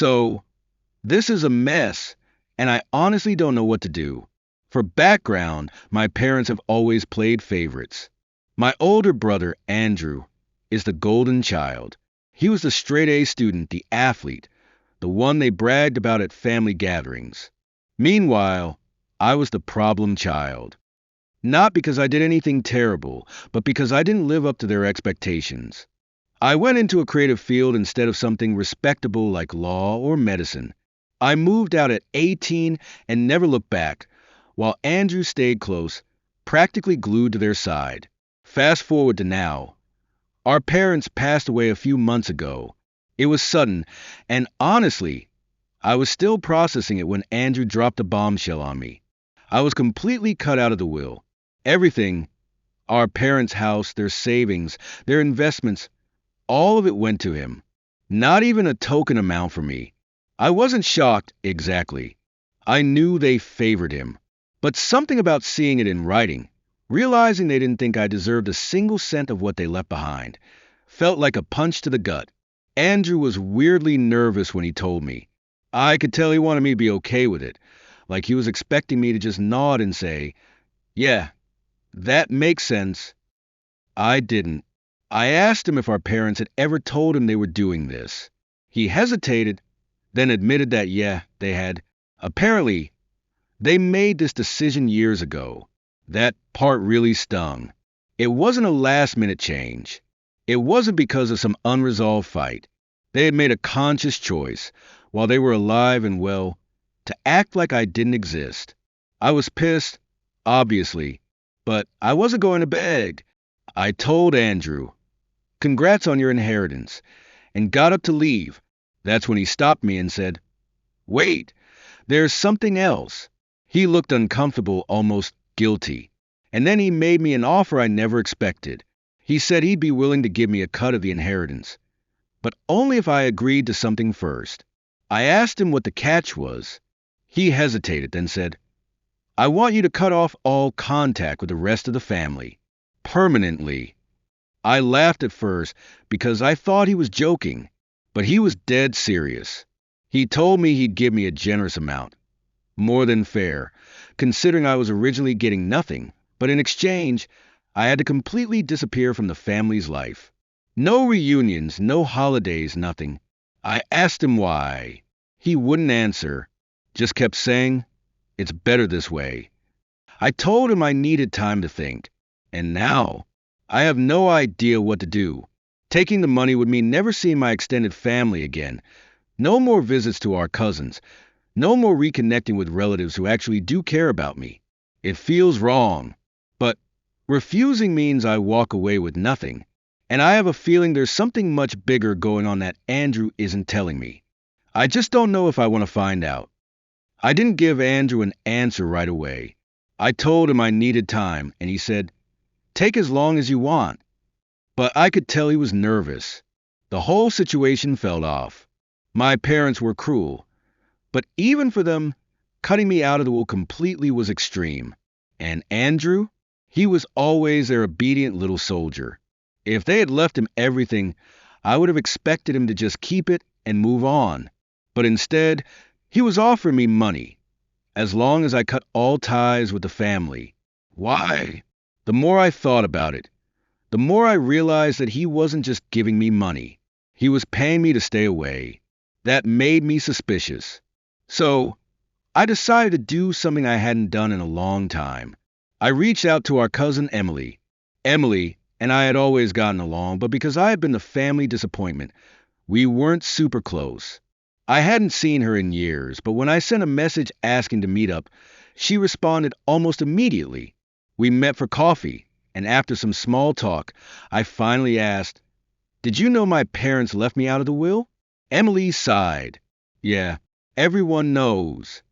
So, this is a mess, and I honestly don't know what to do. For background, my parents have always played favorites. My older brother, Andrew, is the golden child. He was the straight A student, the athlete, the one they bragged about at family gatherings. Meanwhile, I was the problem child. Not because I did anything terrible, but because I didn't live up to their expectations. I went into a creative field instead of something respectable like law or medicine. I moved out at 18 and never looked back, while Andrew stayed close, practically glued to their side. Fast forward to now. Our parents passed away a few months ago. It was sudden, and honestly, I was still processing it when Andrew dropped a bombshell on me. I was completely cut out of the will. Everything, our parents' house, their savings, their investments, all of it went to him. Not even a token amount for me. I wasn't shocked, exactly. I knew they favored him. But something about seeing it in writing, realizing they didn't think I deserved a single cent of what they left behind, felt like a punch to the gut. Andrew was weirdly nervous when he told me. I could tell he wanted me to be okay with it, like he was expecting me to just nod and say, "Yeah, that makes sense." I didn't. I asked him if our parents had ever told him they were doing this. He hesitated, then admitted that, yeah, they had. Apparently, they made this decision years ago. That part really stung. It wasn't a last-minute change. It wasn't because of some unresolved fight. They had made a conscious choice, while they were alive and well, to act like I didn't exist. I was pissed, obviously, but I wasn't going to beg. I told Andrew, "Congrats on your inheritance," and got up to leave. That's when he stopped me and said, "Wait, there's something else." He looked uncomfortable, almost guilty. And then he made me an offer I never expected. He said he'd be willing to give me a cut of the inheritance, but only if I agreed to something first. I asked him what the catch was. He hesitated, then said, "I want you to cut off all contact with the rest of the family. Permanently." I laughed at first because I thought he was joking, but he was dead serious. He told me he'd give me a generous amount. More than fair, considering I was originally getting nothing, but in exchange, I had to completely disappear from the family's life. No reunions, no holidays, nothing. I asked him why. He wouldn't answer, just kept saying, "It's better this way." I told him I needed time to think, and now I have no idea what to do. Taking the money would mean never seeing my extended family again. No more visits to our cousins. No more reconnecting with relatives who actually do care about me. It feels wrong. But refusing means I walk away with nothing. And I have a feeling there's something much bigger going on that Andrew isn't telling me. I just don't know if I want to find out. I didn't give Andrew an answer right away. I told him I needed time, and he said, "Take as long as you want." But I could tell he was nervous. The whole situation felt off. My parents were cruel, but even for them, cutting me out of the will completely was extreme. And Andrew? He was always their obedient little soldier. If they had left him everything, I would have expected him to just keep it and move on. But instead, he was offering me money, as long as I cut all ties with the family. Why? The more I thought about it, the more I realized that he wasn't just giving me money. He was paying me to stay away. That made me suspicious. So, I decided to do something I hadn't done in a long time. I reached out to our cousin Emily. Emily and I had always gotten along, but because I had been the family disappointment, we weren't super close. I hadn't seen her in years, but when I sent a message asking to meet up, she responded almost immediately. We met for coffee, and after some small talk, I finally asked, "Did you know my parents left me out of the will?" Emily sighed. "Yeah, everyone knows."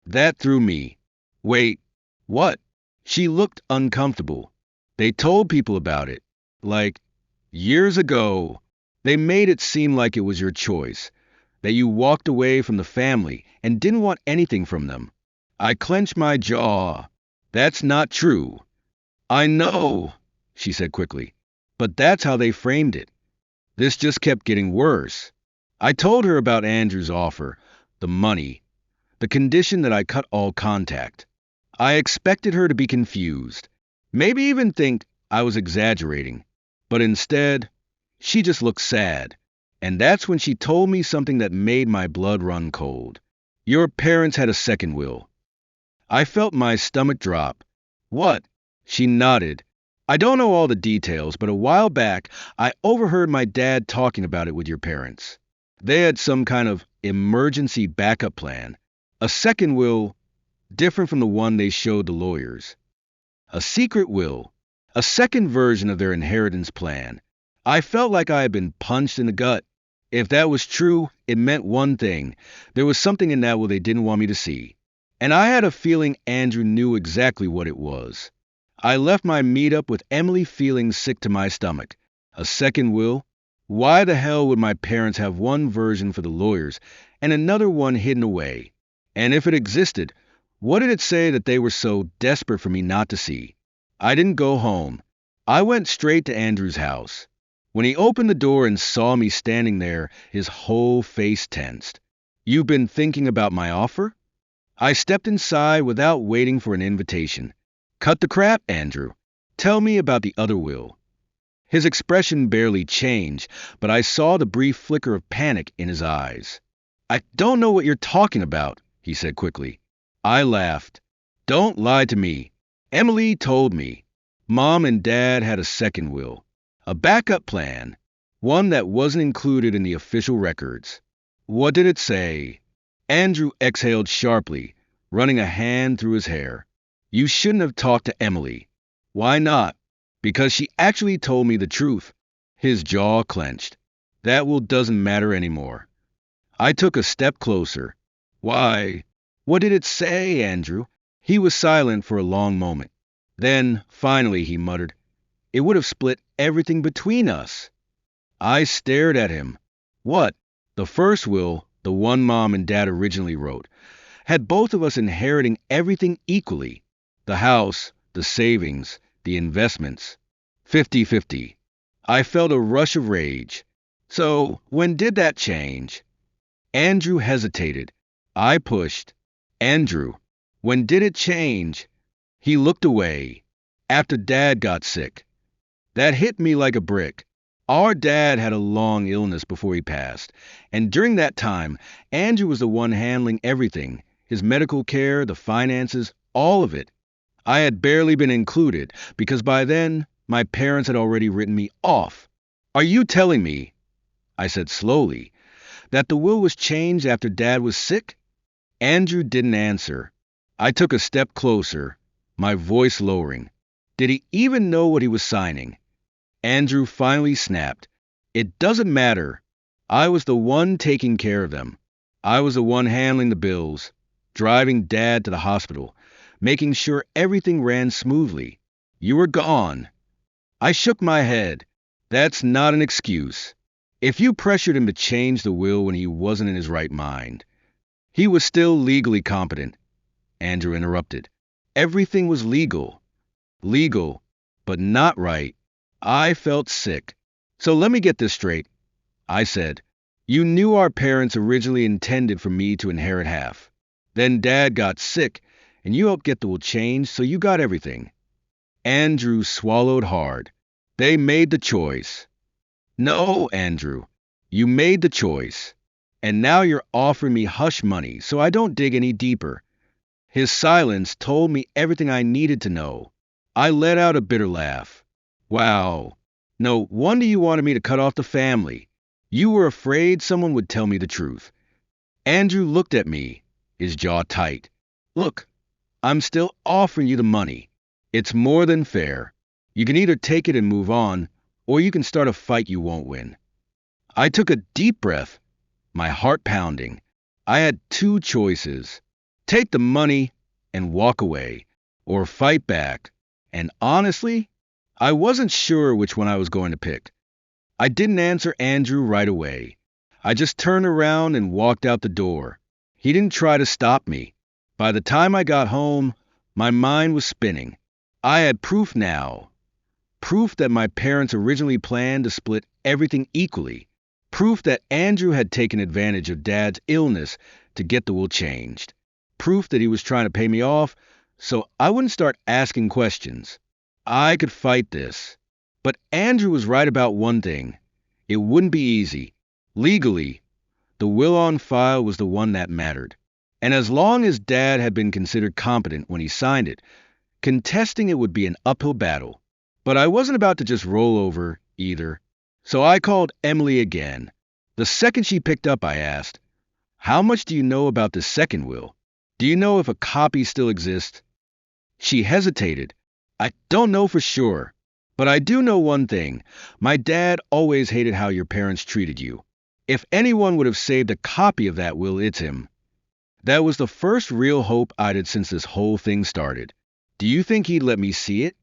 That threw me. "Wait, what?" She looked uncomfortable. "They told people about it. Like, years ago. They made it seem like it was your choice, that you walked away from the family and didn't want anything from them." I clenched my jaw. "That's not true." "I know," she said quickly, "but that's how they framed it." This just kept getting worse. I told her about Andrew's offer, the money, the condition that I cut all contact. I expected her to be confused, maybe even think I was exaggerating, but instead, she just looked sad. And that's when she told me something that made my blood run cold. Your parents had a second will. I felt my stomach drop. What? She nodded. I don't know all the details, but a while back, I overheard my dad talking about it with your parents. They had some kind of emergency backup plan. A second will, different from the one they showed the lawyers. A secret will. A second version of their inheritance plan. I felt like I had been punched in the gut. If that was true, it meant one thing. There was something in that will they didn't want me to see. And I had a feeling Andrew knew exactly what it was. I left my meetup with Emily feeling sick to my stomach. A second will? Why the hell would my parents have one version for the lawyers and another one hidden away? And if it existed, what did it say that they were so desperate for me not to see? I didn't go home. I went straight to Andrew's house. When he opened the door and saw me standing there, his whole face tensed. "You've been thinking about my offer?" I stepped inside without waiting for an invitation. "Cut the crap, Andrew. Tell me about the other will." His expression barely changed, but I saw the brief flicker of panic in his eyes. "I don't know what you're talking about," he said quickly. I laughed. "Don't lie to me. Emily told me. Mom and Dad had a second will. A backup plan. One that wasn't included in the official records." "What did it say?" Andrew exhaled sharply, running a hand through his hair. "You shouldn't have talked to Emily." "Why not?" "Because she actually told me the truth." His jaw clenched. "That will doesn't matter anymore." I took a step closer. "Why? What did it say, Andrew?" He was silent for a long moment. Then, finally, he muttered, "It would have split everything between us." I stared at him. "What?" "The first will, the one Mom and Dad originally wrote, had both of us inheriting everything equally. The house, the savings, the investments. 50-50. I felt a rush of rage. "So, when did that change?" Andrew hesitated. I pushed. "Andrew, when did it change?" He looked away. "After Dad got sick." That hit me like a brick. Our dad had a long illness before he passed, and during that time, Andrew was the one handling everything, his medical care, the finances, all of it. I had barely been included, because by then, my parents had already written me off. "Are you telling me," I said slowly, "that the will was changed after Dad was sick?" Andrew didn't answer. I took a step closer, my voice lowering. Did he even know what he was signing? Andrew finally snapped. "It doesn't matter. I was the one taking care of them. I was the one handling the bills, driving Dad to the hospital, making sure everything ran smoothly. You were gone." I shook my head. "That's not an excuse. If you pressured him to change the will when he wasn't in his right mind." "He was still legally competent," Andrew interrupted. "Everything was legal. Legal, but not right." I felt sick. "So let me get this straight," I said. "You knew our parents originally intended for me to inherit half. Then Dad got sick, and you helped get the will changed, so you got everything." Andrew swallowed hard. "They made the choice." "No, Andrew. You made the choice. And now you're offering me hush money so I don't dig any deeper." His silence told me everything I needed to know. I let out a bitter laugh. "Wow. No wonder you wanted me to cut off the family. You were afraid someone would tell me the truth." Andrew looked at me, his jaw tight. "Look, I'm still offering you the money. It's more than fair. You can either take it and move on, or you can start a fight you won't win." I took a deep breath, my heart pounding. I had two choices: take the money and walk away, or fight back. And honestly, I wasn't sure which one I was going to pick. I didn't answer Andrew right away. I just turned around and walked out the door. He didn't try to stop me. By the time I got home, my mind was spinning. I had proof now. Proof that my parents originally planned to split everything equally. Proof that Andrew had taken advantage of Dad's illness to get the will changed. Proof that he was trying to pay me off so I wouldn't start asking questions. I could fight this. But Andrew was right about one thing. It wouldn't be easy. Legally, the will on file was the one that mattered. And as long as Dad had been considered competent when he signed it, contesting it would be an uphill battle. But I wasn't about to just roll over, either. So I called Emily again. The second she picked up, I asked, "How much do you know about the second will? Do you know if a copy still exists?" She hesitated. "I don't know for sure. But I do know one thing. My dad always hated how your parents treated you. If anyone would have saved a copy of that will, it's him." That was the first real hope I'd had since this whole thing started. "Do you think he'd let me see it?"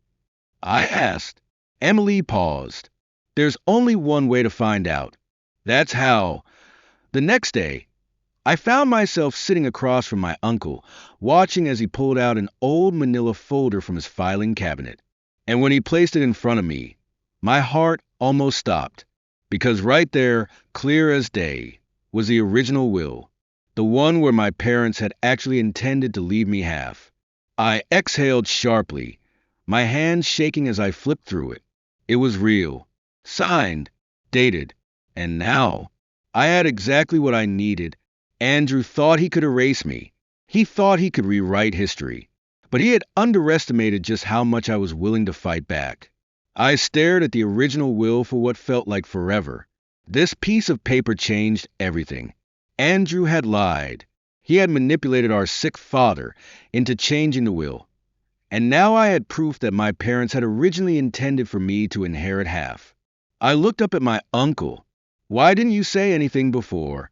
I asked. Emily paused. "There's only one way to find out. That's how." The next day, I found myself sitting across from my uncle, watching as he pulled out an old manila folder from his filing cabinet. And when he placed it in front of me, my heart almost stopped, because right there, clear as day, was the original will, the one where my parents had actually intended to leave me half. I exhaled sharply, my hands shaking as I flipped through it. It was real, signed, dated, and now I had exactly what I needed. Andrew thought he could erase me. He thought he could rewrite history. But he had underestimated just how much I was willing to fight back. I stared at the original will for what felt like forever. This piece of paper changed everything. Andrew had lied. He had manipulated our sick father into changing the will. And now I had proof that my parents had originally intended for me to inherit half. I looked up at my uncle. "Why didn't you say anything before?"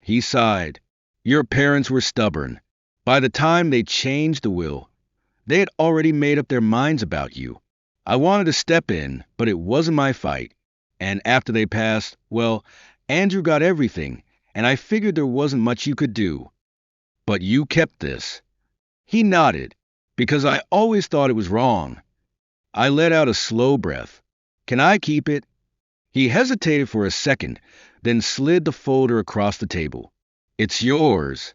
He sighed. "Your parents were stubborn. By the time they changed the will, they had already made up their minds about you. I wanted to step in, but it wasn't my fight. And after they passed, well, Andrew got everything, and I figured there wasn't much you could do. But you kept this." He nodded, because I always thought it was wrong. I let out a slow breath. "Can I keep it?" He hesitated for a second, then slid the folder across the table. "It's yours."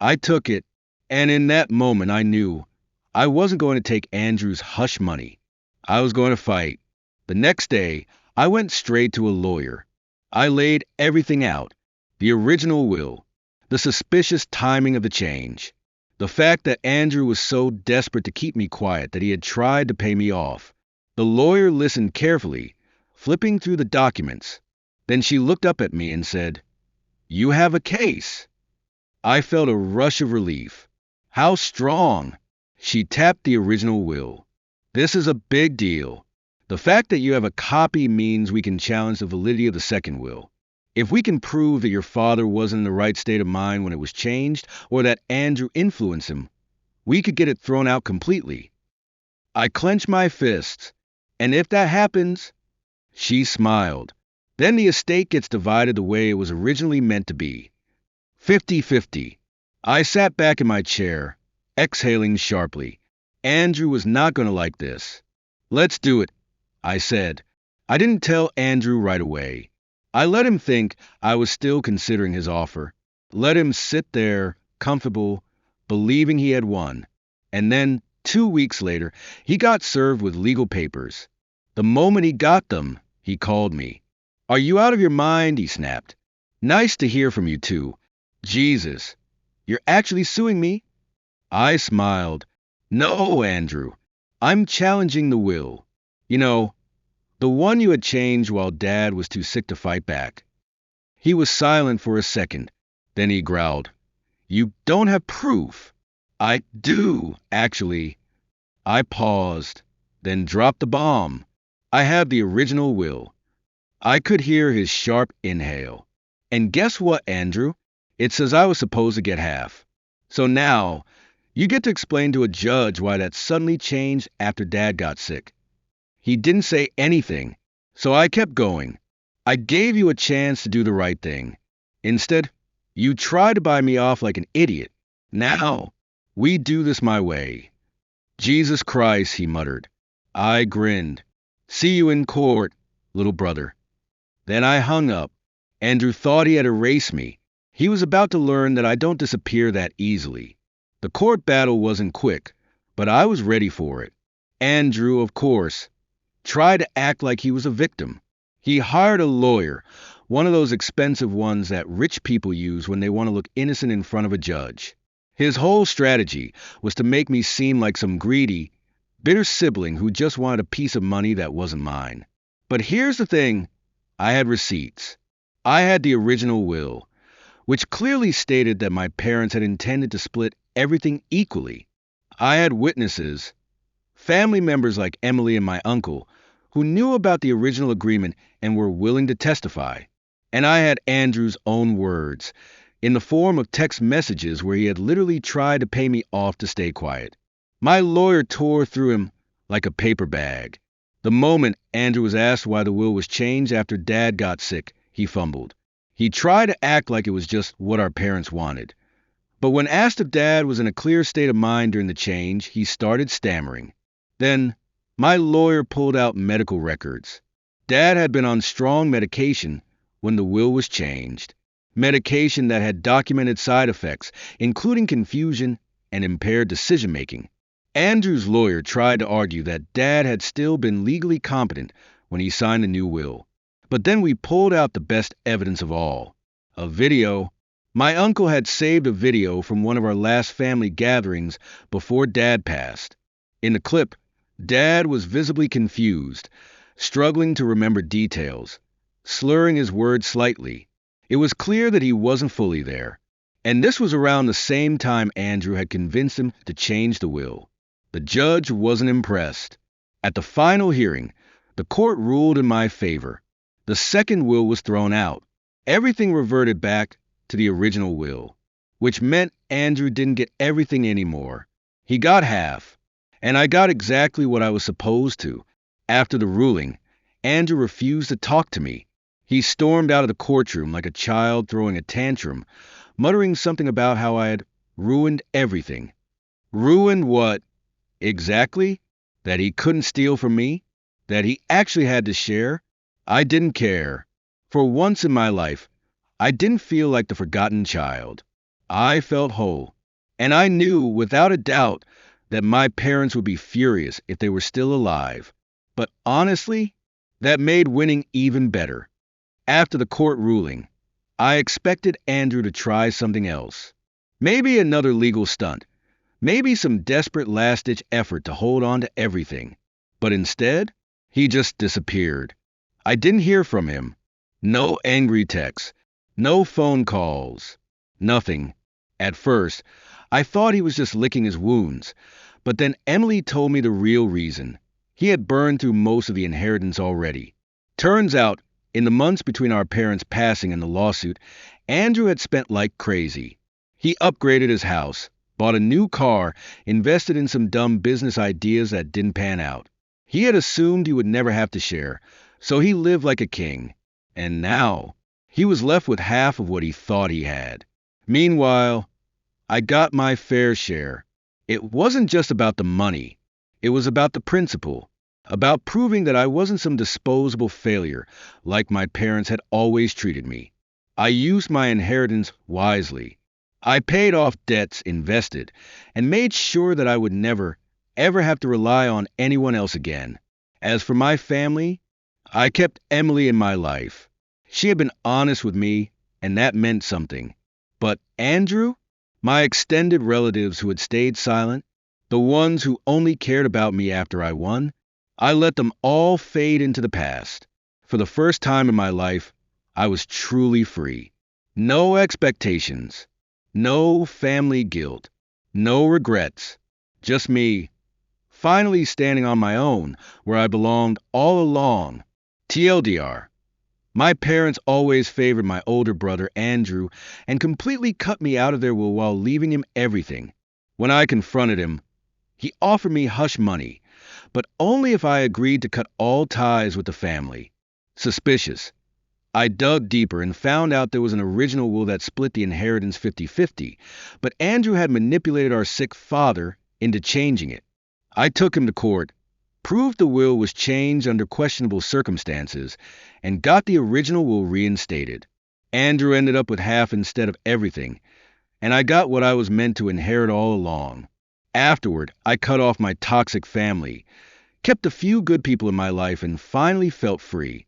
I took it, and in that moment I knew I wasn't going to take Andrew's hush money. I was going to fight. The next day, I went straight to a lawyer. I laid everything out. The original will. The suspicious timing of the change. The fact that Andrew was so desperate to keep me quiet that he had tried to pay me off. The lawyer listened carefully, flipping through the documents. Then she looked up at me and said, "You have a case." I felt a rush of relief. "How strong?" She tapped the original will. "This is a big deal. The fact that you have a copy means we can challenge the validity of the second will. If we can prove that your father wasn't in the right state of mind when it was changed, or that Andrew influenced him, we could get it thrown out completely." I clenched my fists. "And if that happens?" She smiled. "Then the estate gets divided the way it was originally meant to be. 50-50. I sat back in my chair, exhaling sharply. Andrew was not going to like this. "Let's do it," I said. I didn't tell Andrew right away. I let him think I was still considering his offer. Let him sit there, comfortable, believing he had won. And then, 2 weeks later, he got served with legal papers. The moment he got them, he called me. "Are you out of your mind?" he snapped. "Nice to hear from you, too. Jesus, you're actually suing me?" I smiled. "No, Andrew. I'm challenging the will. You know, the one you had changed while Dad was too sick to fight back." He was silent for a second. Then he growled, "You don't have proof." "I do, actually." I paused, then dropped the bomb. "I have the original will." I could hear his sharp inhale. "And guess what, Andrew? It says I was supposed to get half. So now, you get to explain to a judge why that suddenly changed after Dad got sick." He didn't say anything, so I kept going. "I gave you a chance to do the right thing. Instead, you tried to buy me off like an idiot. Now, we do this my way." "Jesus Christ," he muttered. I grinned. "See you in court, little brother." Then I hung up, Andrew thought he had erased me. He was about to learn that I don't disappear that easily. The court battle wasn't quick, but I was ready for it. Andrew, of course, tried to act like he was a victim. He hired a lawyer, one of those expensive ones that rich people use when they want to look innocent in front of a judge. His whole strategy was to make me seem like some greedy, bitter sibling who just wanted a piece of money that wasn't mine. But here's the thing, I had receipts. I had the original will, which clearly stated that my parents had intended to split everything equally. I had witnesses, family members like Emily and my uncle, who knew about the original agreement and were willing to testify. And I had Andrew's own words, in the form of text messages where he had literally tried to pay me off to stay quiet. My lawyer tore through him like a paper bag. The moment Andrew was asked why the will was changed after Dad got sick, he fumbled. He tried to act like it was just what our parents wanted. But when asked if Dad was in a clear state of mind during the change, he started stammering. Then, my lawyer pulled out medical records. Dad had been on strong medication when the will was changed. Medication that had documented side effects, including confusion and impaired decision-making. Andrew's lawyer tried to argue that Dad had still been legally competent when he signed the new will. But then we pulled out the best evidence of all. A video. My uncle had saved a video from one of our last family gatherings before Dad passed. In the clip, Dad was visibly confused, struggling to remember details, slurring his words slightly. It was clear that he wasn't fully there. And this was around the same time Andrew had convinced him to change the will. The judge wasn't impressed. At the final hearing, the court ruled in my favor. The second will was thrown out. Everything reverted back to the original will, which meant Andrew didn't get everything anymore. He got half, and I got exactly what I was supposed to. After the ruling, Andrew refused to talk to me. He stormed out of the courtroom like a child throwing a tantrum, muttering something about how I had ruined everything. Ruined what? Exactly? That he couldn't steal from me? That he actually had to share? I didn't care. For once in my life, I didn't feel like the forgotten child. I felt whole. And I knew, without a doubt, that my parents would be furious if they were still alive. But honestly, that made winning even better. After the court ruling, I expected Andrew to try something else. Maybe another legal stunt. Maybe some desperate last-ditch effort to hold on to everything. But instead, he just disappeared. I didn't hear from him. No angry texts. No phone calls. Nothing. At first, I thought he was just licking his wounds. But then Emily told me the real reason. He had burned through most of the inheritance already. Turns out, in the months between our parents' passing and the lawsuit, Andrew had spent like crazy. He upgraded his house, bought a new car, invested in some dumb business ideas that didn't pan out. He had assumed he would never have to share, so he lived like a king. And now, he was left with half of what he thought he had. Meanwhile, I got my fair share. It wasn't just about the money. It was about the principle, about proving that I wasn't some disposable failure like my parents had always treated me. I used my inheritance wisely. I paid off debts, invested, and made sure that I would never, ever have to rely on anyone else again. As for my family, I kept Emily in my life. She had been honest with me, and that meant something. But Andrew, my extended relatives who had stayed silent, the ones who only cared about me after I won, I let them all fade into the past. For the first time in my life, I was truly free. No expectations. No family guilt. No regrets. Just me, finally standing on my own, where I belonged all along. TLDR. My parents always favored my older brother, Andrew, and completely cut me out of their will while leaving him everything. When I confronted him, he offered me hush money, but only if I agreed to cut all ties with the family. Suspicious. I dug deeper and found out there was an original will that split the inheritance 50-50, but Andrew had manipulated our sick father into changing it. I took him to court, proved the will was changed under questionable circumstances, and got the original will reinstated. Andrew ended up with half instead of everything, and I got what I was meant to inherit all along. Afterward, I cut off my toxic family, kept a few good people in my life, and finally felt free.